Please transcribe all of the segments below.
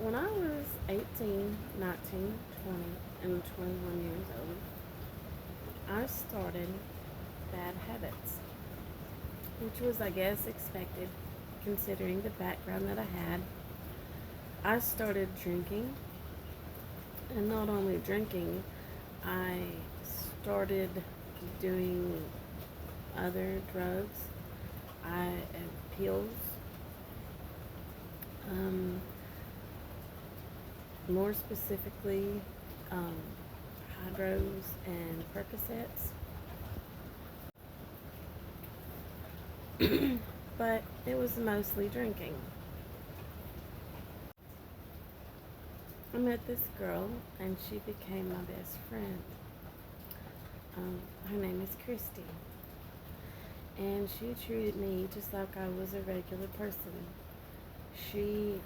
When I was 18, 19, 20, and 21 years old, I started bad habits, which was, I guess, expected considering the background that I had. I started drinking, and not only drinking, I started doing other drugs. Pills, um, more specifically, um, hydros and Percocets. But it was mostly drinking. I met this girl, and she became my best friend. Her name is Christy, and she treated me just like I was a regular person. She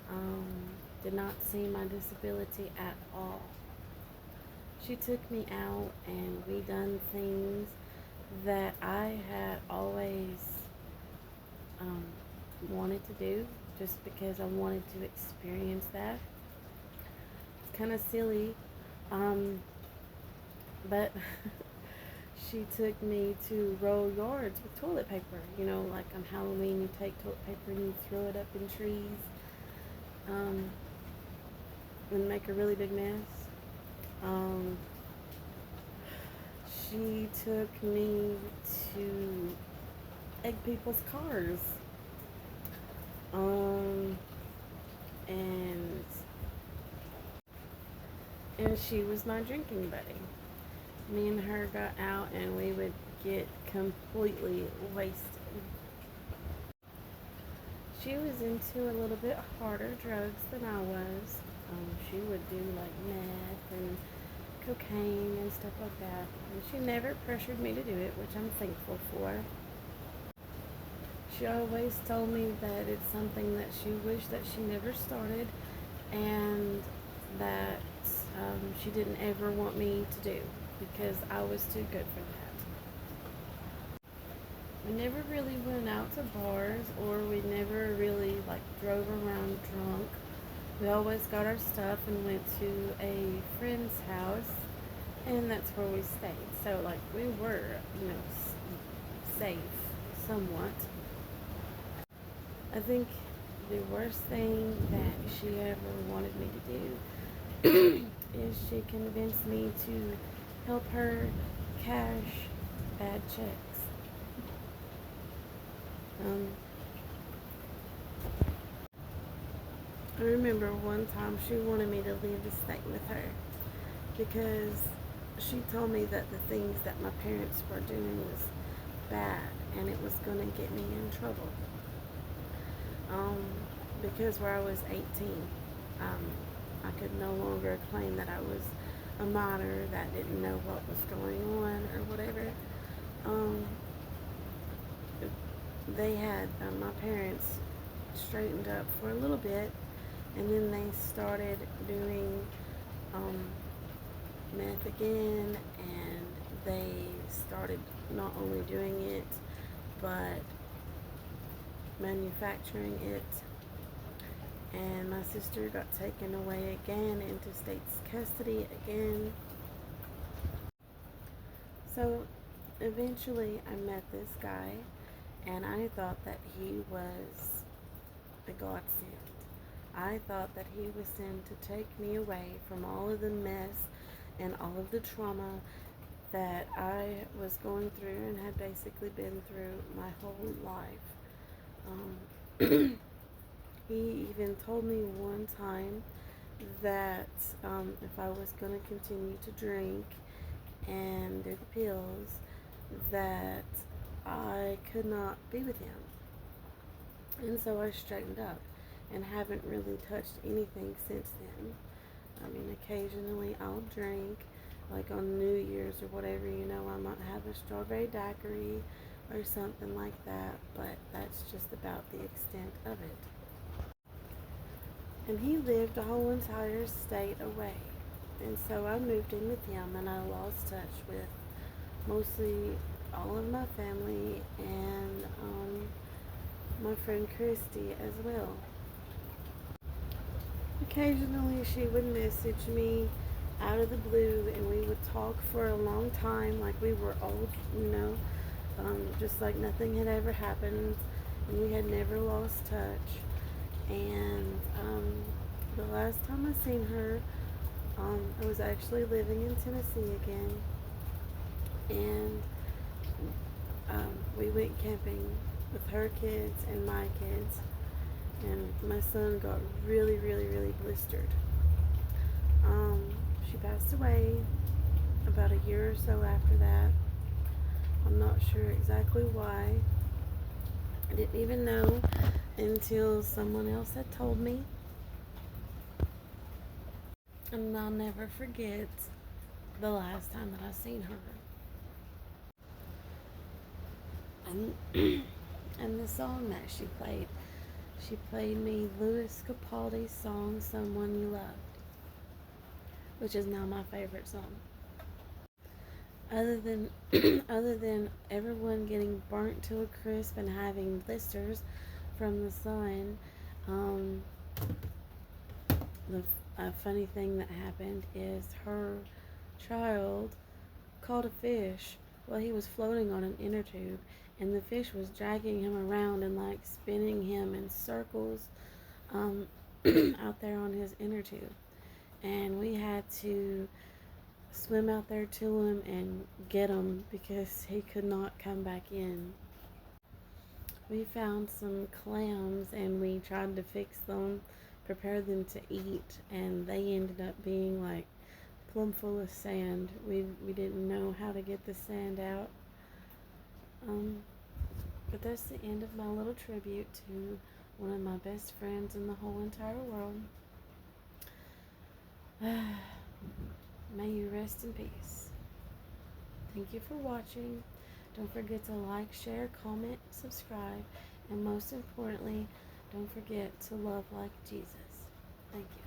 did not see my disability at all. She took me out, and we done things that I had always um, wanted to do, just because I wanted to experience that. It's kind of silly, um, but she took me to roll yards with toilet paper. You know, like on Halloween, you take toilet paper and you throw it up in trees, um, and make a really big mess. Um, she took me to egg people's cars. Um, and she was my drinking buddy. Me and her got out and we would get completely wasted. She was into a little bit harder drugs than I was. She would do like meth and cocaine and stuff like that. And she never pressured me to do it, which I'm thankful for. She always told me that it's something that she wished that she never started, and that she didn't ever want me to do, because I was too good for that. We never really went out to bars, or we never really like drove around drunk. We always got our stuff and went to a friend's house, and that's where we stayed. So like we were, safe somewhat. I think the worst thing that she ever wanted me to do is she convinced me to help her cash bad checks. Um, I remember one time she wanted me to leave the state with her because she told me that the things that my parents were doing was bad and it was going to get me in trouble. Um, because where I was 18, I could no longer claim that I was a minor that didn't know what was going on or whatever. Um, they had my parents straightened up for a little bit, and then they started doing meth again, and they started not only doing it but manufacturing it. And my sister got taken away again into state's custody again. So eventually I met this guy, and I thought that he was a godsend. I thought that he was sent to take me away from all of the mess and all of the trauma that I was going through and had basically been through my whole life. He even told me one time that if I was going to continue to drink and do the pills, that I could not be with him. And so I straightened up and haven't really touched anything since then. I mean, occasionally I'll drink, like on New Year's or whatever, I might have a strawberry daiquiri or something like that, but that's just about the extent of it. And he lived a whole entire state away. And so I moved in with him, and I lost touch with mostly all of my family and my friend Christy as well. Occasionally, she would message me out of the blue, and we would talk for a long time, like we were old, just like nothing had ever happened, and we had never lost touch. And the last time I seen her, I was actually living in Tennessee again, and we went camping with her kids and my kids, and my son got really, really, really blistered. Um, she passed away about a year or so after that. I'm not sure exactly why. I didn't even know until someone else had told me. And I'll never forget the last time that I seen her. And and the song that she played me Louis Capaldi's song "Someone You Loved," which is now my favorite song. Other than other than everyone getting burnt to a crisp and having blisters from the sun, um, the a funny thing that happened is her child caught a fish while he was floating on an inner tube, and the fish was dragging him around and like spinning him in circles um, out there on his inner tube. And we had to swim out there to him and get him because he could not come back in. We found some clams and we tried to fix them, prepare them to eat, and they ended up being like plumb full of sand. We didn't know how to get the sand out. Um, but that's the end of my little tribute to one of my best friends in the whole entire world. May you rest in peace. Thank you for watching. Don't forget to like, share, comment, subscribe, and most importantly, don't forget to love like Jesus. Thank you.